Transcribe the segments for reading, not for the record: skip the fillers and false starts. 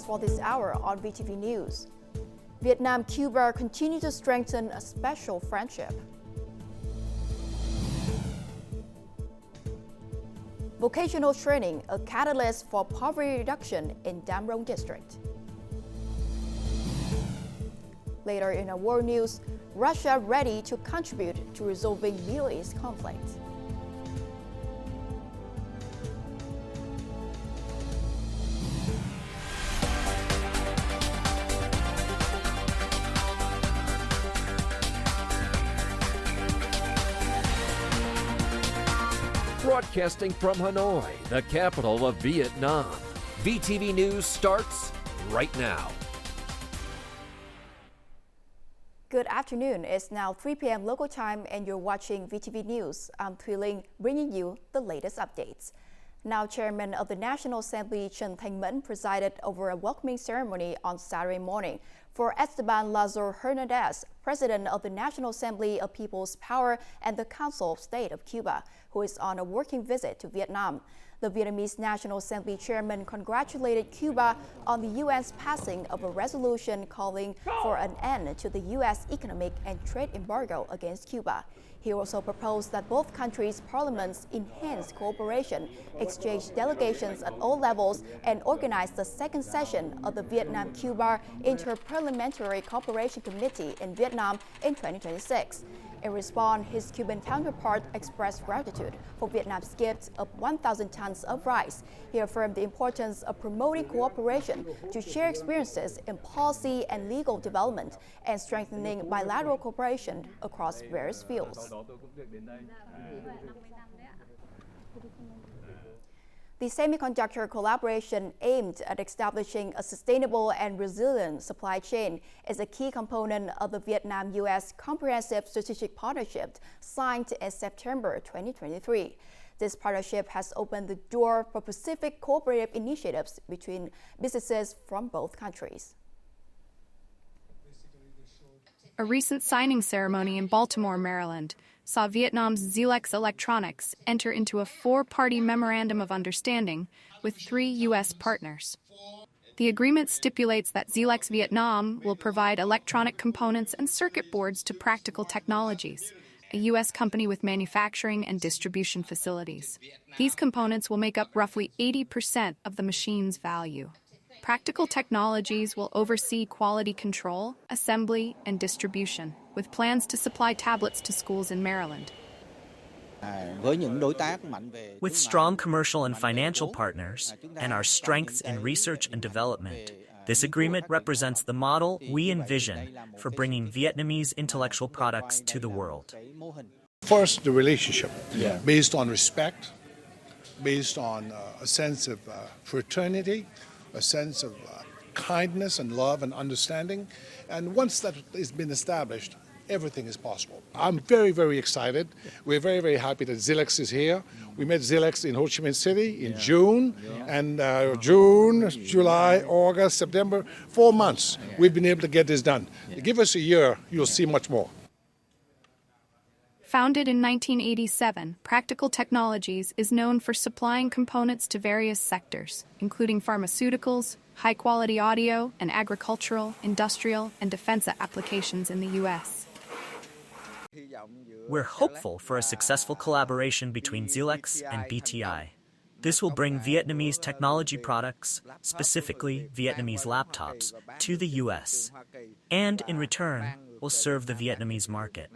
headlines for this hour on VTV News. Vietnam, Cuba continue to strengthen a special friendship. Vocational training, a catalyst for poverty reduction in Dam Rong district. Later in our world news, Russia ready to contribute to resolving Middle East conflict. Broadcasting from Hanoi, the capital of Vietnam. VTV News starts right now. Good afternoon. It's now 3 p.m. local time and you're watching VTV News. I'm Thuy Linh, bringing you the latest updates. Now, Chairman of the National Assembly Trần Thanh Mẫn presided over a welcoming ceremony on Saturday morning for Esteban Lazo Hernandez, President of the National Assembly of People's Power and the Council of State of Cuba, who is on a working visit to Vietnam. The Vietnamese National Assembly chairman congratulated Cuba on the UN's passing of a resolution calling for an end to the U.S. economic and trade embargo against Cuba. He also proposed that both countries' parliaments enhance cooperation, exchange delegations at all levels, and organize the second session of the Vietnam-Cuba Inter-Parliamentary Cooperation Committee in Vietnam in 2026. In response, his Cuban counterpart expressed gratitude for Vietnam's gift of 1,000 tons of rice. He affirmed the importance of promoting cooperation to share experiences in policy and legal development and strengthening bilateral cooperation across various fields. The semiconductor collaboration aimed at establishing a sustainable and resilient supply chain is a key component of the Vietnam-U.S. Comprehensive Strategic Partnership signed in September 2023. This partnership has opened the door for Pacific cooperative initiatives between businesses from both countries. A recent signing ceremony in Baltimore, Maryland, saw Vietnam's Xilex Electronics enter into a four-party memorandum of understanding with 3 U.S. partners. The agreement stipulates that Xilex Vietnam will provide electronic components and circuit boards to Practical Technologies, a U.S. company with manufacturing and distribution facilities. These components will make up roughly 80% of the machine's value. Practical Technologies will oversee quality control, assembly, and distribution, with plans to supply tablets to schools in Maryland. With strong commercial and financial partners, and our strengths in research and development, this agreement represents the model we envision for bringing Vietnamese intellectual products to the world. First, the relationship, based on respect, based on a sense of fraternity, a sense of kindness and love and understanding. And once that has been established, everything is possible. I'm very, very excited. We're very, very happy that Xilex is here. We met Xilex in Ho Chi Minh City in June, and June, July, August, September, 4 months. We've been able to get this done. Give us a year, you'll see much more. Founded in 1987, Practical Technologies is known for supplying components to various sectors, including pharmaceuticals, high-quality audio, and agricultural, industrial, and defense applications in the U.S. We're hopeful for a successful collaboration between Xilex and BTI. This will bring Vietnamese technology products, specifically Vietnamese laptops, to the U.S., and in return, will serve the Vietnamese market.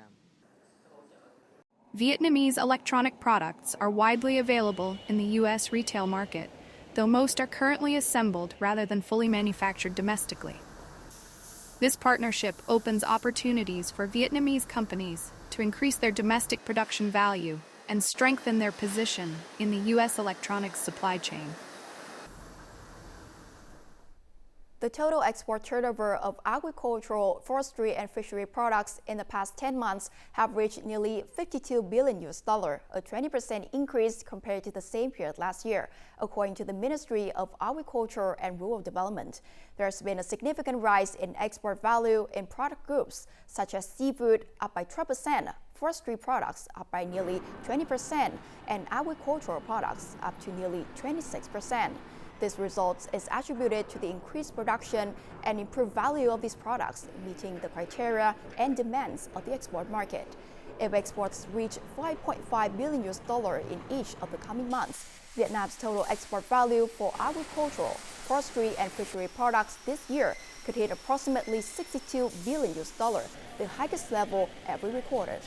Vietnamese electronic products are widely available in the U.S. retail market, though most are currently assembled rather than fully manufactured domestically. This partnership opens opportunities for Vietnamese companies to increase their domestic production value and strengthen their position in the U.S. electronics supply chain. The total export turnover of agricultural, forestry, and fishery products in the past 10 months have reached nearly $52 billion, a 20% increase compared to the same period last year, according to the Ministry of Agriculture and Rural Development. There's been a significant rise in export value in product groups, such as seafood, up by 12%, forestry products up by nearly 20%, and agricultural products up to nearly 26%. This result is attributed to the increased production and improved value of these products, meeting the criteria and demands of the export market. If exports reach $5.5 billion in each of the coming months, Vietnam's total export value for agricultural, forestry, and fishery products this year could hit approximately $62 billion, the highest level ever recorded.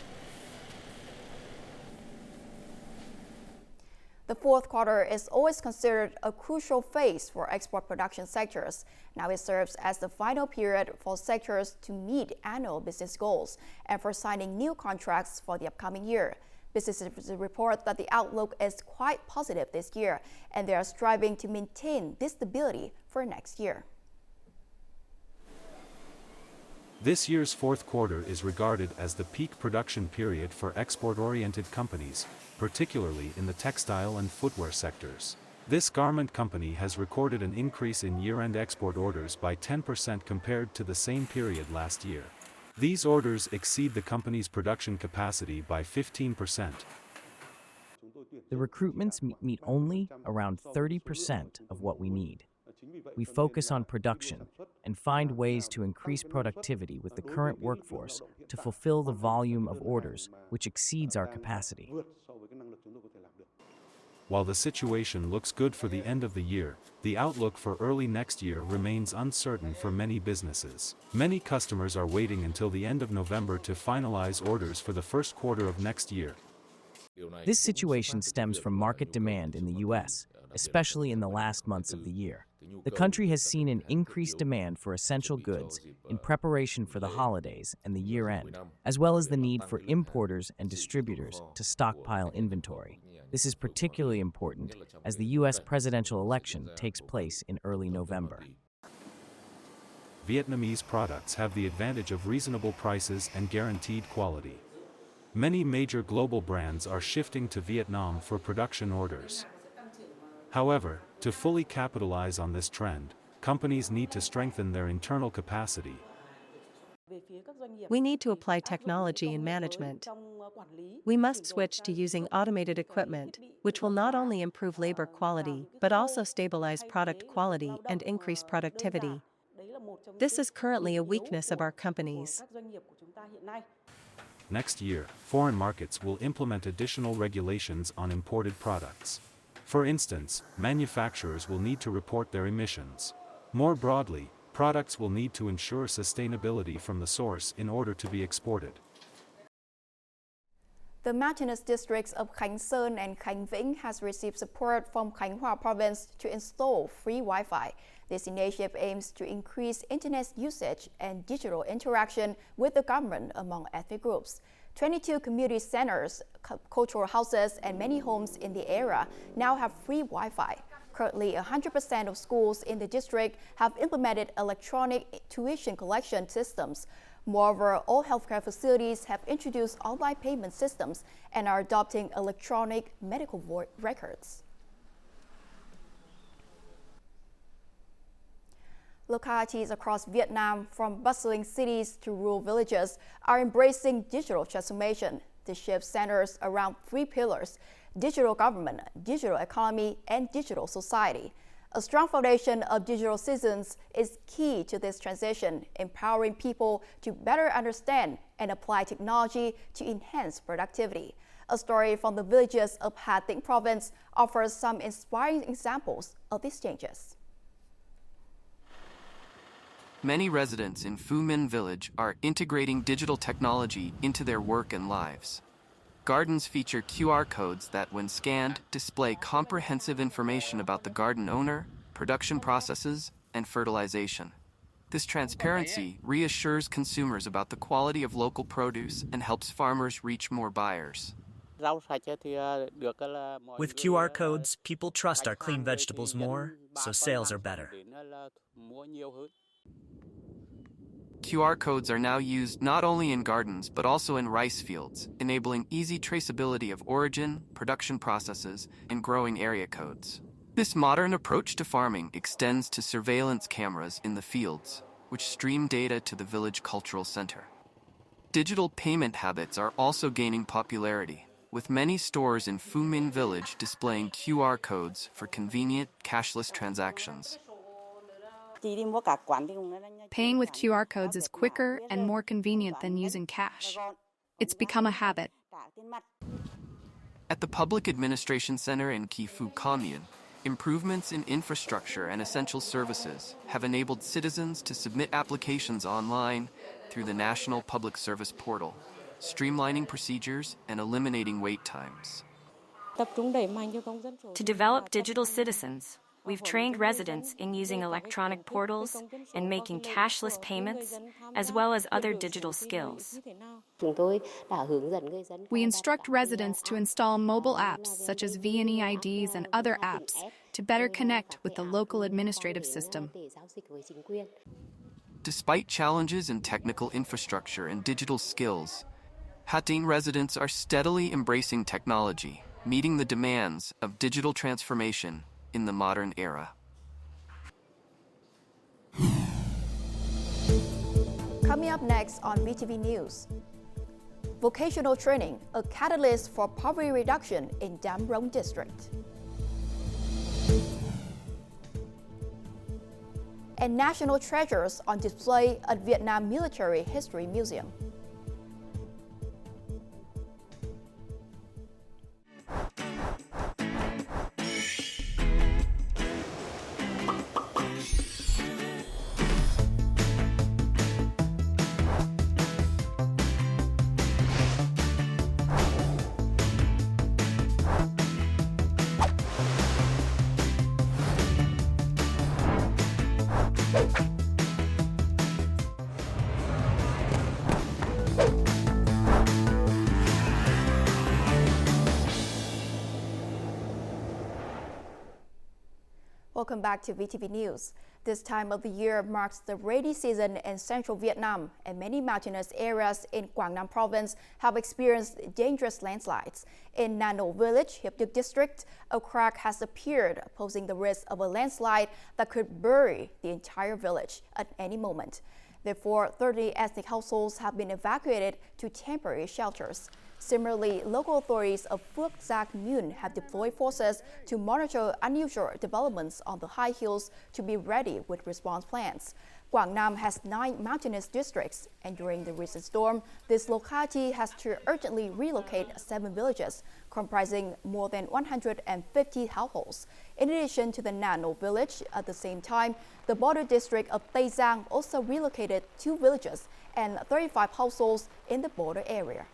The fourth quarter is always considered a crucial phase for export production sectors. Now it serves as the final period for sectors to meet annual business goals and for signing new contracts for the upcoming year. Businesses report that the outlook is quite positive this year, and they are striving to maintain this stability for next year. This year's fourth quarter is regarded as the peak production period for export-oriented companies, particularly in the textile and footwear sectors. This garment company has recorded an increase in year-end export orders by 10% compared to the same period last year. These orders exceed the company's production capacity by 15%. The recruitments meet only around 30% of what we need. We focus on production and find ways to increase productivity with the current workforce to fulfill the volume of orders, which exceeds our capacity. While the situation looks good for the end of the year, the outlook for early next year remains uncertain for many businesses. Many customers are waiting until the end of November to finalize orders for the first quarter of next year. This situation stems from market demand in the U.S., especially in the last months of the year. The country has seen an increased demand for essential goods in preparation for the holidays and the year-end, as well as the need for importers and distributors to stockpile inventory. This is particularly important as the U.S. presidential election takes place in early November. Vietnamese products have the advantage of reasonable prices and guaranteed quality. Many major global brands are shifting to Vietnam for production orders. However, to fully capitalize on this trend, companies need to strengthen their internal capacity. We need to apply technology in management. We must switch to using automated equipment, which will not only improve labor quality, but also stabilize product quality and increase productivity. This is currently a weakness of our companies. Next year, foreign markets will implement additional regulations on imported products. For instance, manufacturers will need to report their emissions. More broadly, products will need to ensure sustainability from the source in order to be exported. The mountainous districts of Khánh Sơn and Khánh Vĩnh has received support from Khánh Hòa province to install free Wi-Fi. This initiative aims to increase internet usage and digital interaction with the government among ethnic groups. 22 community centers, cultural houses, and many homes in the area now have free Wi-Fi. Currently, 100% of schools in the district have implemented electronic tuition collection systems. Moreover, all healthcare facilities have introduced online payment systems and are adopting electronic medical records. Localities across Vietnam, from bustling cities to rural villages, are embracing digital transformation. The shift centers around three pillars: digital government, digital economy, and digital society. A strong foundation of digital citizens is key to this transition, empowering people to better understand and apply technology to enhance productivity. A story from the villages of Hà Tĩnh province offers some inspiring examples of these changes. Many residents in Phu Minh village are integrating digital technology into their work and lives. Gardens feature QR codes that, when scanned, display comprehensive information about the garden owner, production processes, and fertilization. This transparency reassures consumers about the quality of local produce and helps farmers reach more buyers. With QR codes, people trust our clean vegetables more, so sales are better. QR codes are now used not only in gardens but also in rice fields, enabling easy traceability of origin, production processes, and growing area codes. This modern approach to farming extends to surveillance cameras in the fields, which stream data to the village cultural center. Digital payment habits are also gaining popularity. with many stores in Phu Minh Village displaying QR codes for convenient cashless transactions. Paying with QR codes is quicker and more convenient than using cash. It's become a habit. At the Public Administration Center in Ky Phu Commune, improvements in infrastructure and essential services have enabled citizens to submit applications online through the National Public Service Portal, streamlining procedures and eliminating wait times. To develop digital citizens, we've trained residents in using electronic portals and making cashless payments, as well as other digital skills. We instruct residents to install mobile apps such as V&E IDs and other apps to better connect with the local administrative system. Despite challenges in technical infrastructure and digital skills, Ha Tinh residents are steadily embracing technology, meeting the demands of digital transformation in the modern era. Coming up next on VTV News. Vocational training, a catalyst for poverty reduction in Dam Rong district. And national treasures on display at Vietnam Military History Museum. Welcome back to VTV News. This time of the year marks the rainy season in central Vietnam, and many mountainous areas in Quang Nam province have experienced dangerous landslides. In Hano village, Hiệp Đức district, a crack has appeared, posing the risk of a landslide that could bury the entire village at any moment. Therefore, 30 ethnic households have been evacuated to temporary shelters. Similarly, local authorities of Phuoc Gia Commune have deployed forces to monitor unusual developments on the high hills to be ready with response plans. Quang Nam has 9 mountainous districts, and during the recent storm, this locality has to urgently relocate 7 villages, comprising more than 150 households. In addition to the Nano village, at the same time, the border district of Tây Giang also relocated 2 villages and 35 households in the border area.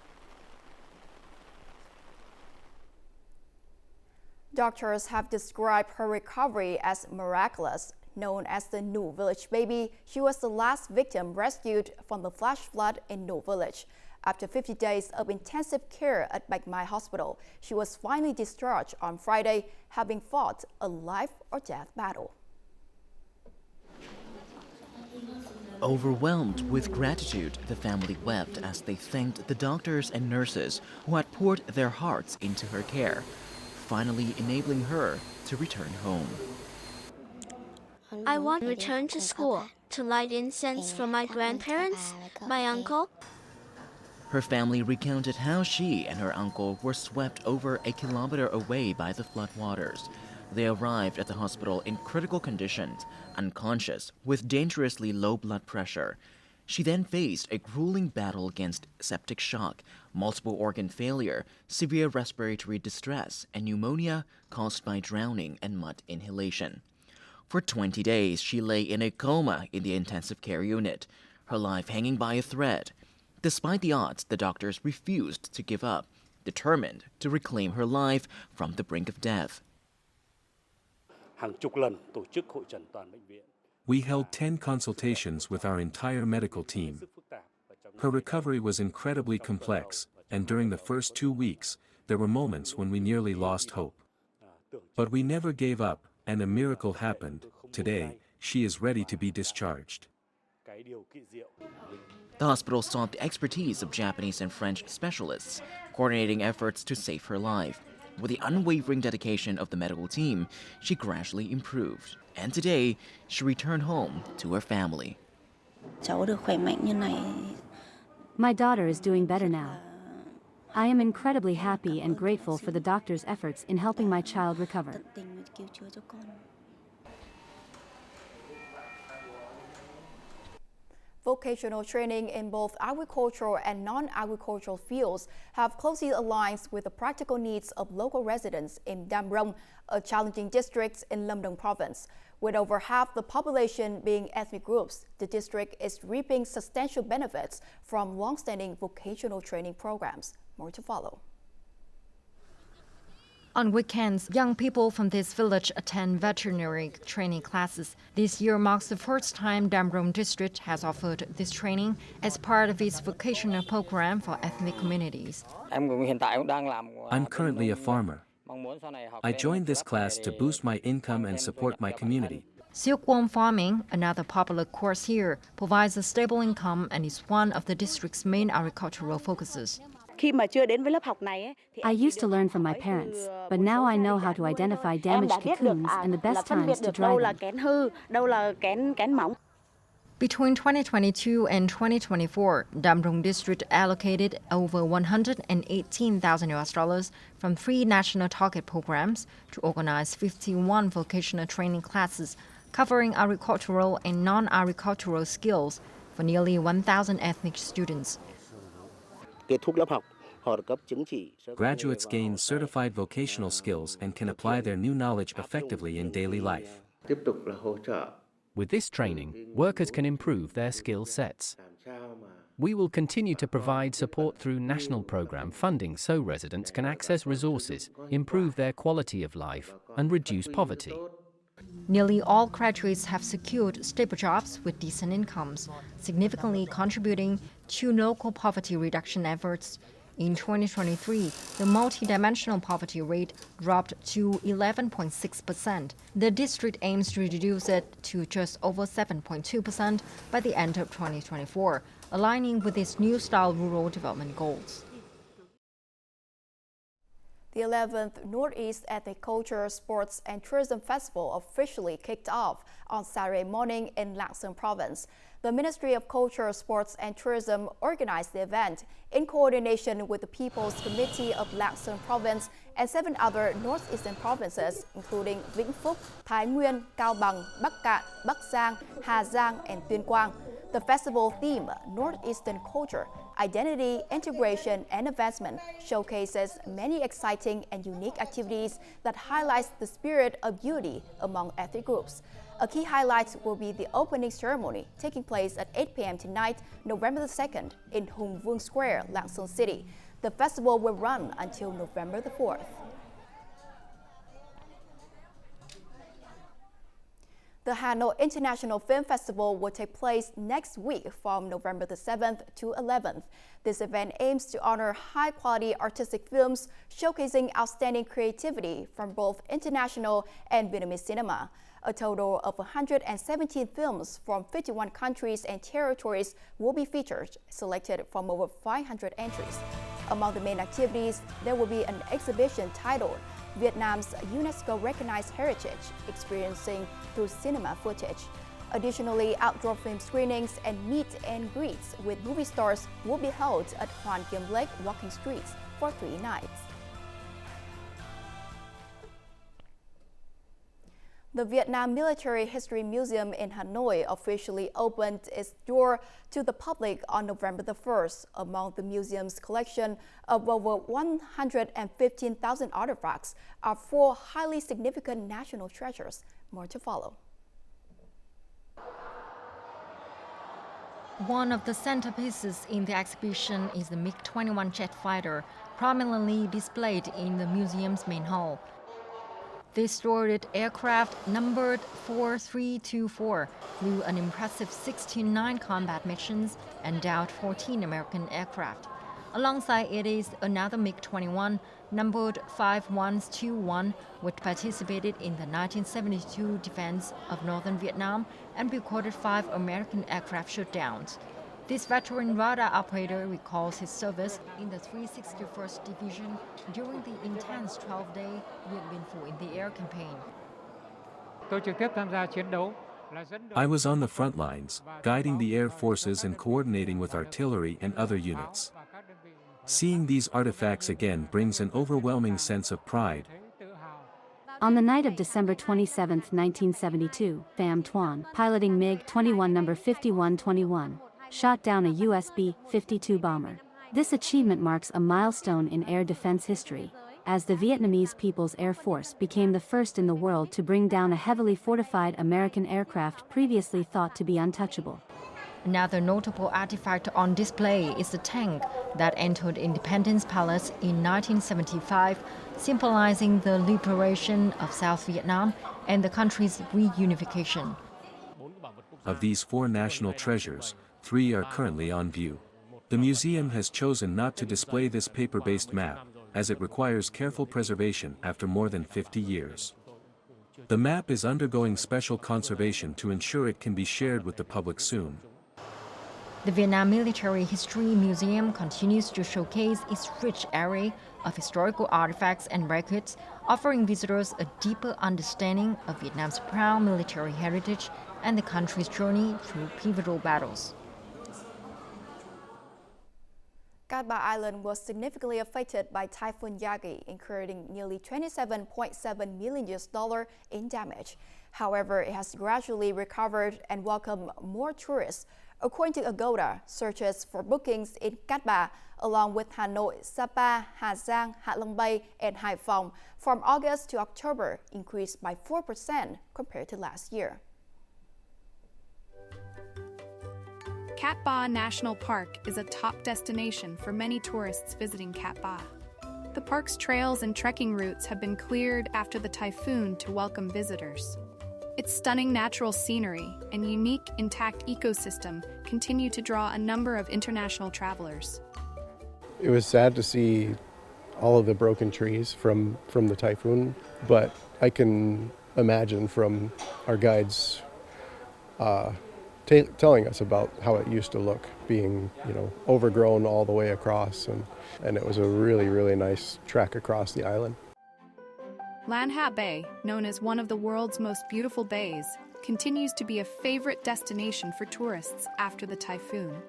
Doctors have described her recovery as miraculous. Known as the Nu Village baby, she was the last victim rescued from the flash flood in Nu Village. After 50 days of intensive care at Bạch Mai Hospital, she was finally discharged on Friday, having fought a life or death battle. Overwhelmed with gratitude, the family wept as they thanked the doctors and nurses who had poured their hearts into her care, finally enabling her to return home. I want to return to school to light incense for my grandparents, my uncle. Her family recounted how she and her uncle were swept over a kilometer away by the floodwaters. They arrived at the hospital in critical conditions, unconscious, with dangerously low blood pressure. She then faced a grueling battle against septic shock, multiple organ failure, severe respiratory distress, and pneumonia caused by drowning and mud inhalation. For 20 days, she lay in a coma in the intensive care unit, her life hanging by a thread. Despite the odds, the doctors refused to give up, determined to reclaim her life from the brink of death. We held 10 consultations with our entire medical team. Her recovery was incredibly complex, and during the first 2 weeks, there were moments when we nearly lost hope. But we never gave up, and a miracle happened. Today, she is ready to be discharged. The hospital sought the expertise of Japanese and French specialists, coordinating efforts to save her life. With the unwavering dedication of the medical team, she gradually improved. And today, she returned home to her family. My daughter is doing better now. I am incredibly happy and grateful for the doctor's efforts in helping my child recover. Vocational training in both agricultural and non-agricultural fields have closely aligned with the practical needs of local residents in Đam Rông, a challenging district in Lâm Đồng province. With over half the population being ethnic groups, the district is reaping substantial benefits from long-standing vocational training programs. More to follow. On weekends, young people from this village attend veterinary training classes. This year marks the first time Đam Rông district has offered this training as part of its vocational program for ethnic communities. I'm currently a farmer. I joined this class to boost my income and support my community. Silkworm farming, another popular course here, provides a stable income and is one of the district's main agricultural focuses. I used to learn from my parents, but now I know how to identify damaged cocoons and the best times to dry them. Between 2022 and 2024, Đam Rông district allocated over $118,000 from 3 national target programs to organize 51 vocational training classes covering agricultural and non-agricultural skills for nearly 1,000 ethnic students. Graduates gain certified vocational skills and can apply their new knowledge effectively in daily life. With this training, workers can improve their skill sets. We will continue to provide support through national program funding so residents can access resources, improve their quality of life, and reduce poverty. Nearly all graduates have secured stable jobs with decent incomes, significantly contributing to local poverty reduction efforts. In 2023, the multidimensional poverty rate dropped to 11.6%. The district aims to reduce it to just over 7.2% by the end of 2024, aligning with its New Style rural development goals. The 11th Northeast Ethnic Culture, Sports and Tourism Festival officially kicked off on Saturday morning in Lạng Sơn province. The Ministry of Culture, Sports and Tourism organized the event in coordination with the People's Committee of Lạng Sơn province and 7 other northeastern provinces, including Vĩnh Phúc, Thái Nguyên, Cao Bằng, Bắc Cạn, Bắc Giang, Hà Giang, and Tuyên Quang. The festival theme, Northeastern Culture, Identity, Integration, and Advancement, showcases many exciting and unique activities that highlights the spirit of unity among ethnic groups. A key highlight will be the opening ceremony taking place at 8 p.m. tonight, November the 2nd, in Hùng Vương Square, Lạng Sơn City. The festival will run until November the 4th. The Hano International Film Festival will take place next week from November the 7th to 11th. This event aims to honor high-quality artistic films showcasing outstanding creativity from both international and Vietnamese cinema. A total of 117 films from 51 countries and territories will be featured, selected from over 500 entries. Among the main activities, there will be an exhibition titled Vietnam's UNESCO-recognized heritage, experiencing through cinema footage. Additionally, outdoor film screenings and meet and greets with movie stars will be held at Hoàn Kiếm Lake walking streets for 3 nights. The Vietnam Military History Museum in Hanoi officially opened its door to the public on November the 1st. Among the museum's collection of over 115,000 artifacts are 4 highly significant national treasures. More to follow. One of the centerpieces in the exhibition is the MiG-21 jet fighter, prominently displayed in the museum's main hall. This storied aircraft, numbered 4324, flew an impressive 69 combat missions and downed 14 American aircraft. Alongside it is another MiG-21, numbered 5121, which participated in the 1972 defense of northern Vietnam and recorded 5 American aircraft shutdowns. This veteran radar operator recalls his service in the 361st Division during the intense 12-day Điện Biên Phủ in the Air campaign. I was on the front lines, guiding the air forces and coordinating with artillery and other units. Seeing these artifacts again brings an overwhelming sense of pride. On the night of December 27, 1972, Pham Tuan, piloting MiG-21 number 5121, shot down a US B-52 bomber. This achievement marks a milestone in air defense history, as the Vietnamese People's Air Force became the first in the world to bring down a heavily fortified American aircraft previously thought to be untouchable. Another notable artifact on display is the tank that entered Independence Palace in 1975, symbolizing the liberation of South Vietnam and the country's reunification. Of these 4 national treasures, 3 are currently on view. The museum has chosen not to display this paper-based map, as it requires careful preservation after more than 50 years. The map is undergoing special conservation to ensure it can be shared with the public soon. The Vietnam Military History Museum continues to showcase its rich array of historical artifacts and records, offering visitors a deeper understanding of Vietnam's proud military heritage and the country's journey through pivotal battles. Cat Ba Island was significantly affected by Typhoon Yagi, incurring nearly $27.7 million in damage. However, it has gradually recovered and welcomed more tourists. According to Agoda, searches for bookings in Cat Ba, along with Hano, Sapa, Hà Giang, Hạ Long Bay, and Hải Phòng, from August to October increased by 4% compared to last year. Cat Ba National Park is a top destination for many tourists visiting Cat Ba. The park's trails and trekking routes have been cleared after the typhoon to welcome visitors. Its stunning natural scenery and unique intact ecosystem continue to draw a number of international travelers. It was sad to see all of the broken trees from the typhoon, but I can imagine from our guides telling us about how it used to look, being overgrown all the way across, and it was a really, really nice trek across the island. Lan Ha Bay, known as one of the world's most beautiful bays, continues to be a favorite destination for tourists after the typhoon.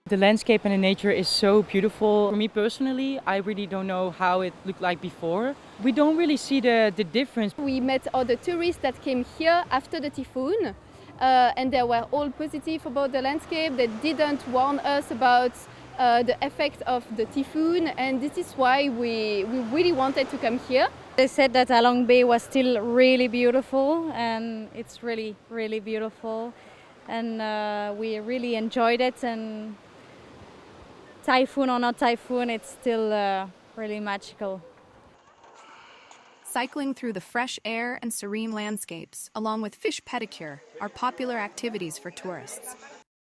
The landscape and the nature is so beautiful. For me personally, I really don't know how it looked like before. We don't really see the difference. We met other tourists that came here after the typhoon, and they were all positive about the landscape. They didn't warn us about the effect of the typhoon, and this is why we really wanted to come here. They said that Along Bay was still really beautiful, and it's really, really beautiful, and we really enjoyed it. And typhoon or not typhoon, it's still really magical. Cycling through the fresh air and serene landscapes, along with fish pedicure, are popular activities for tourists.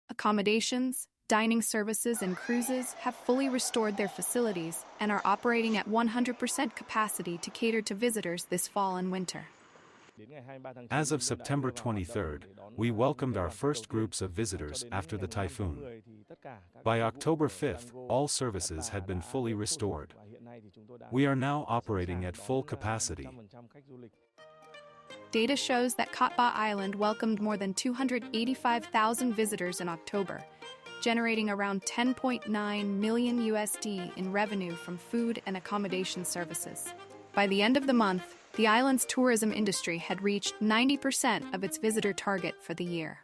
Accommodations, dining services, and cruises have fully restored their facilities and are operating at 100% capacity to cater to visitors this fall and winter. As of September 23rd, we welcomed our first groups of visitors after the typhoon. By October 5th, all services had been fully restored. We are now operating at full capacity. Data shows that Cat Ba Island welcomed more than 285,000 visitors in October, generating around $10.9 million USD in revenue from food and accommodation services. By the end of the month, the island's tourism industry had reached 90% of its visitor target for the year.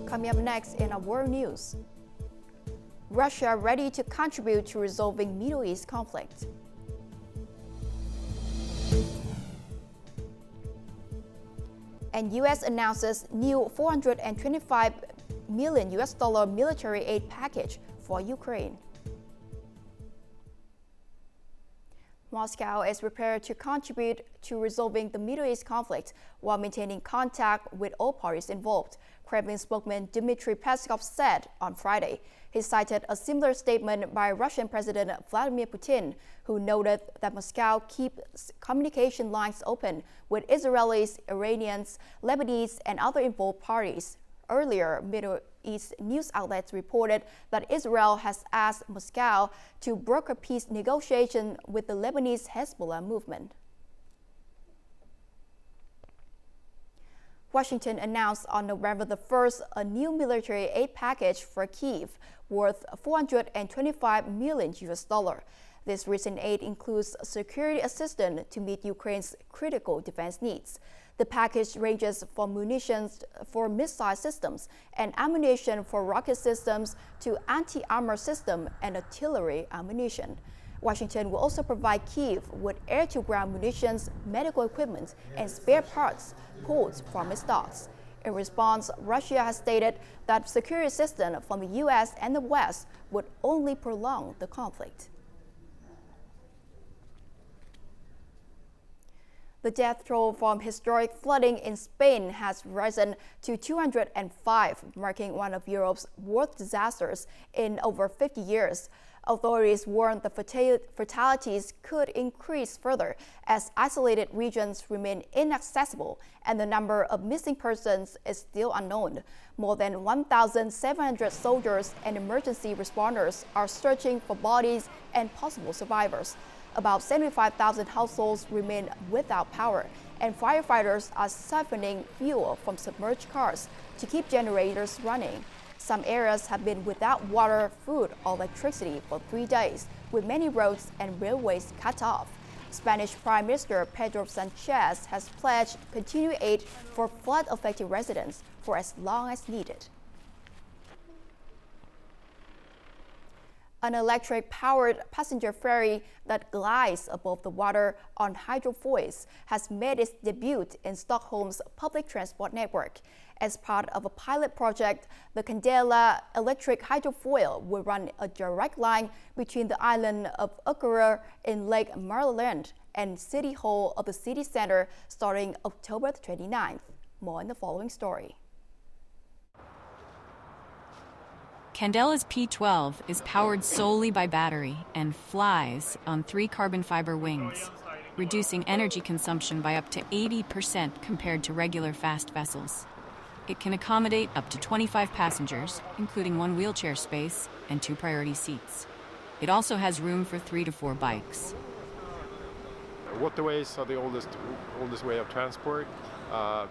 Coming up next in our world news, Russia ready to contribute to resolving Middle East conflict. And U.S. announces new $425 million military aid package for Ukraine. Moscow is prepared to contribute to resolving the Middle East conflict while maintaining contact with all parties involved, Kremlin spokesman Dmitry Peskov said on Friday. He cited a similar statement by Russian President Vladimir Putin, who noted that Moscow keeps communication lines open with Israelis, Iranians, Lebanese, and other involved parties. Earlier, Middle East news outlets reported that Israel has asked Moscow to broker peace negotiations with the Lebanese Hezbollah movement. Washington announced on November the 1st a new military aid package for Kyiv worth $425 million. This recent aid includes security assistance to meet Ukraine's critical defense needs. The package ranges from munitions for missile systems and ammunition for rocket systems to anti-armor system and artillery ammunition. Washington will also provide Kyiv with air-to-ground munitions, medical equipment, and spare parts pulled from its stocks. In response, Russia has stated that security assistance from the U.S. and the West would only prolong the conflict. The death toll from historic flooding in Spain has risen to 205, marking one of Europe's worst disasters in over 50 years. Authorities warn the fatalities could increase further as isolated regions remain inaccessible and the number of missing persons is still unknown. More than 1,700 soldiers and emergency responders are searching for bodies and possible survivors. About 75,000 households remain without power, and firefighters are siphoning fuel from submerged cars to keep generators running. Some areas have been without water, food, or electricity for 3 days, with many roads and railways cut off. Spanish Prime Minister Pedro Sanchez has pledged continued aid for flood-affected residents for as long as needed. An electric-powered passenger ferry that glides above the water on hydrofoils has made its debut in Stockholm's public transport network. As part of a pilot project, the Candela electric hydrofoil will run a direct line between the island of Öckerö in Lake Mälarland and City Hall of the city center starting October 29th. More in the following story. Candela's P12 is powered solely by battery and flies on 3 carbon fiber wings, reducing energy consumption by up to 80% compared to regular fast vessels. It can accommodate up to 25 passengers, including 1 wheelchair space and 2 priority seats. It also has room for 3 to 4 bikes. Waterways are the oldest way of transport,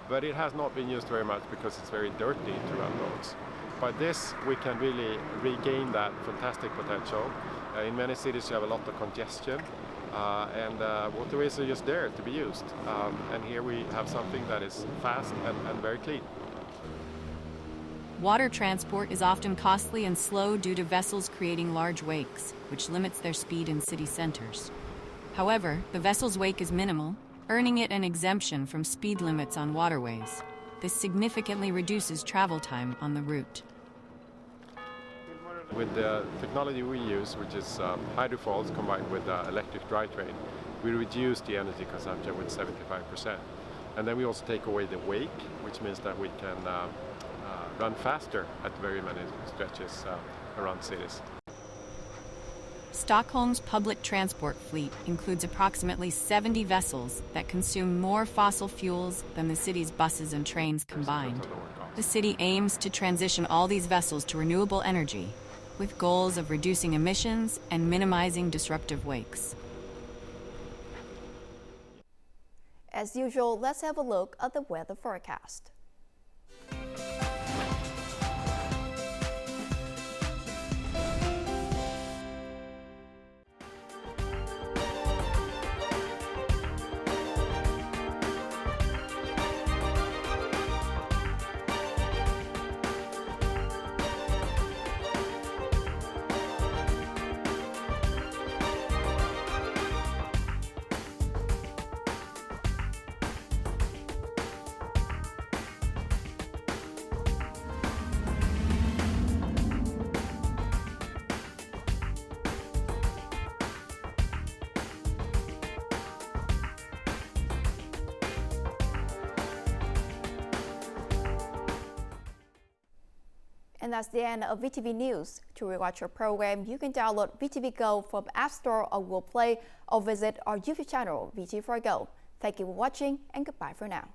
but it has not been used very much because it's very dirty to run boats. By this, we can really regain that fantastic potential. In many cities, you have a lot of congestion, and waterways are just there to be used. And here we have something that is fast and very clean. Water transport is often costly and slow due to vessels creating large wakes, which limits their speed in city centers. However, the vessel's wake is minimal, earning it an exemption from speed limits on waterways. This significantly reduces travel time on the route. With the technology we use, which is hydrofoils combined with electric drivetrain, we reduce the energy consumption with 75%. And then we also take away the wake, which means that we can run faster at very many stretches around cities. Stockholm's public transport fleet includes approximately 70 vessels that consume more fossil fuels than the city's buses and trains combined. The city aims to transition all these vessels to renewable energy, with goals of reducing emissions and minimizing disruptive wakes. As usual, let's have a look at the weather forecast. And that's the end of VTV News. To rewatch our program, you can download VTVgo from App Store or Google Play or visit our YouTube channel, VTV4Go. Thank you for watching and goodbye for now.